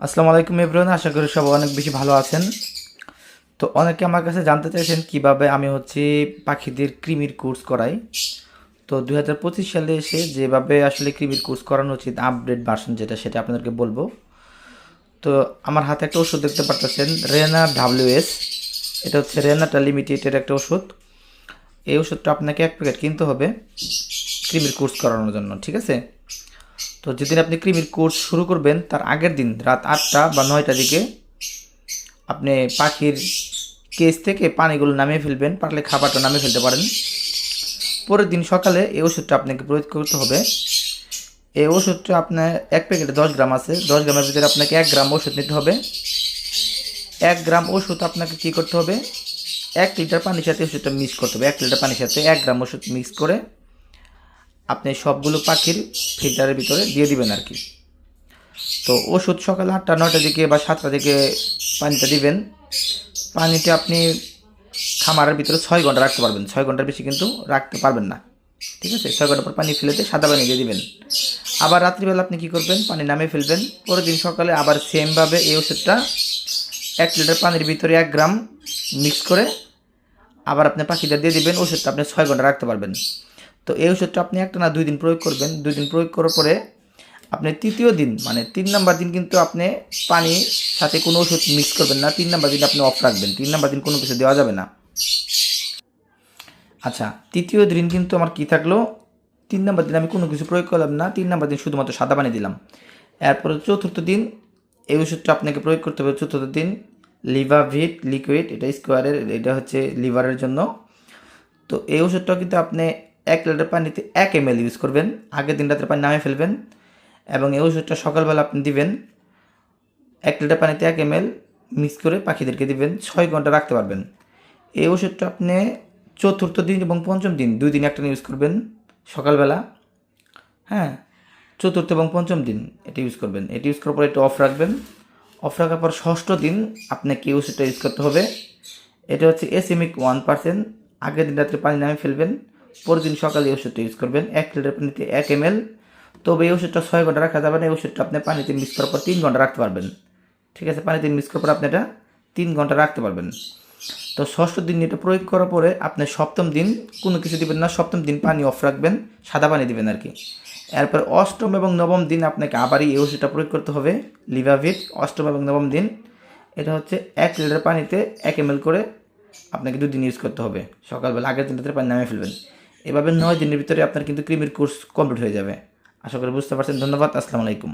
আসসালামু আলাইকুম এভরিওয়ান, আশা করি সবাই অনেক বেশি ভালো আছেন। তো অনেকে আমার কাছে জানতে চাইছেন কিভাবে আমি পাখিদের কৃমির কোর্স করাই। তো 2025 সালে এসে যেভাবে আসলে কৃমির কোর্স করানো উচিত, আপডেট ভার্সন যেটা, সেটা আপনাদেরকে বলবো। তো আমার হাতে একটা ওষুধ দেখতে পারতেছেন, রেনা WS। এটা হচ্ছে রেনাটা লিমিটেডের একটা ওষুধ। এই ওষুধটা আপনাকে 1 প্যাকেট কিনতে হবে কৃমির কোর্স করানোর জন্য, ঠিক আছে? তো যেদিন আপনি কৃমির কোর্স শুরু করবেন তার আগের দিন রাত 8টা বা 9টার দিকে আপনি পাখির কেজ থেকে পানিগুলো নামিয়ে ফেলবেন, পারলে খাবারটা নামিয়ে ফেলতে পারেন। পরের দিন সকালে এই ওষুধটা আপনাকে প্রয়োগ করতে হবে। এই ওষুধটা আপনার 1 প্যাকেটে 10 গ্রাম আছে, 10 গ্রামের ভিতরে আপনাকে 1 গ্রাম ওষুধ নিতে হবে। 1 গ্রাম ওষুধ আপনাকে কী করতে হবে, 1 লিটার পানির সাথে ওষুধটা মিক্স করতে হবে। 1 লিটার পানির সাথে 1 গ্রাম ওষুধ মিক্স করে আপনি সবগুলো পাখির ফিল্টারের ভিতরে দিয়ে দিবেন আর কি। তো ওষুধ সকাল 8টা 9টার দিকে বা 7টার দিকে পানিটা দিবেন। পানিটা আপনি খামারের ভিতরে 6 ঘন্টা রাখতে পারবেন, 6 ঘন্টার বেশি কিন্তু রাখতে পারবেন না, ঠিক আছে? 6 ঘন্টা পর পানি ফেলে দিয়ে সাদা পানি দিয়ে দিবেন। আবার রাত্রিবেলা আপনি কী করবেন, পানি নামিয়ে ফেলবেন। পরের দিন সকালে আবার সেমভাবে এই ওষুধটা 1 লিটার পানির ভিতরে 1 গ্রাম মিক্স করে আবার আপনি পাখিটা দিয়ে দিবেন। ওষুধটা আপনি 6 ঘন্টা রাখতে পারবেন। তো এই ওষুধটা আপনি একটা না 2 দিন প্রয়োগ করবেন। 2 দিন প্রয়োগ করার পরে আপনি তৃতীয় দিন মানে 3 নাম্বার দিন কিন্তু আপনি পানির সাথে কোনো ওষুধ মিক্স করবেন না। 3 নাম্বার দিন আপনি অফ রাখবেন। 3 নাম্বার দিন কোনো কিছু দেওয়া যাবে না। আচ্ছা, তৃতীয় দিন কিন্তু আমার কী থাকলো, 3 নাম্বার দিন আমি কোনো কিছু প্রয়োগ করলাম না। 3 নাম্বার দিন শুধুমাত্র সাদা পানি দিলাম। এরপরে চতুর্থ দিন এই ওষুধটা আপনাকে প্রয়োগ করতে হবে। চতুর্থ দিন লিভাভিট লিকুইড, এটা স্কোয়ারের, এটা হচ্ছে লিভারের জন্য। তো এই ওষুধটাও কিন্তু আপনি 1 লিটার পানিতে 1 ml ইউজ করবেন। আগের দিন রাতের পানি নামিয়ে ফেলবেন এবং এই ওষুধটা সকালবেলা আপনি দিবেন। 1 লিটার পানিতে 1 ml মিক্স করে পাখিদেরকে দিবেন। 6 ঘন্টা রাখতে পারবেন। এই ওষুধটা আপনি চতুর্থ দিন এবং পঞ্চম দিন 2 দিন একটা ইউজ করবেন সকালবেলা। হ্যাঁ, চতুর্থ এবং পঞ্চম দিন এটা ইউজ করবেন। এটা ইউজ করার পর এটা অফ রাখবেন। অফ রাখার পর ষষ্ঠ দিন আপনাকে এই ওষুধটা ইউজ করতে হবে। এটা হচ্ছে এসিমিক 1%। আগের দিন রাত্রে পানি নামিয়ে ফেলবেন। পরের দিন সকালে এই ওষুধটা ইউজ করবেন 1 লিটার পানিতে 1 ml। তবে এই ওষুধটা 6 ঘন্টা রাখা যাবে না। এই ওষুধটা আপনি পানিতে মিক্স করার পর 3 ঘন্টা রাখতে পারবেন, ঠিক আছে? পানিতে মিক্স করার পর আপনি এটা 3 ঘন্টা রাখতে পারবেন। তো ষষ্ঠ দিন এটা প্রয়োগ করার পরে আপনি সপ্তম দিন কোনো কিছু দিবেন না। সপ্তম দিন পানি অফ রাখবেন, সাদা পানি দিবেন আর কি। এরপর অষ্টম এবং নবম দিন আপনাকে আবারই এই ওষুধটা প্রয়োগ করতে হবে, লিভাভিট। অষ্টম এবং নবম দিন এটা হচ্ছে 1 লিটার পানিতে 1 ml করে আপনাকে 2 দিন ইউজ করতে হবে। সকালবেলা আগের দিন রাতে পানি নামিয়ে ফেলবেন। এভাবে 9 দিনের ভিতরে আপনার কিন্তু কৃমির কোর্স কমপ্লিট হয়ে যাবে। আশা করি বুঝতে পারছেন। ধন্যবাদ। আসসালামু আলাইকুম।